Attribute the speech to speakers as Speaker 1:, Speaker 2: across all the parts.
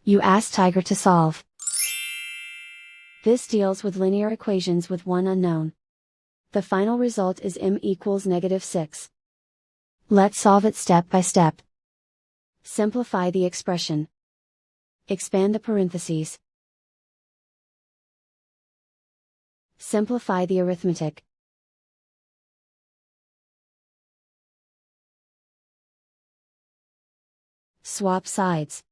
Speaker 1: You ask Tiger to solve. This deals with linear equations with one unknown. The final result is m equals -6. Let's solve it step by step. Simplify the expression. Expand the parentheses. Simplify the arithmetic. Swap sides.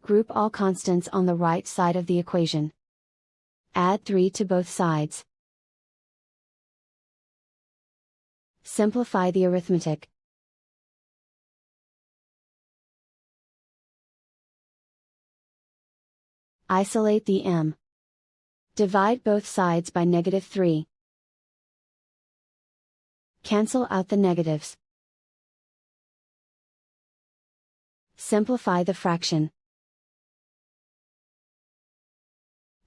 Speaker 1: Group all constants on the right side of the equation. Add 3 to both sides. Simplify the arithmetic. Isolate the m. Divide both sides by -3. Cancel out the negatives. Simplify the fraction.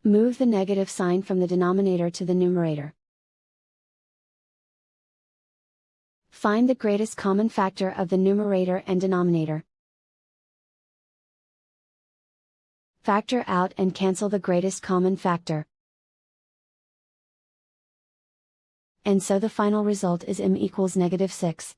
Speaker 1: Move the negative sign from the denominator to the numerator. Find the greatest common factor of the numerator and denominator. Factor out and cancel the greatest common factor. And so the final result is m equals -6.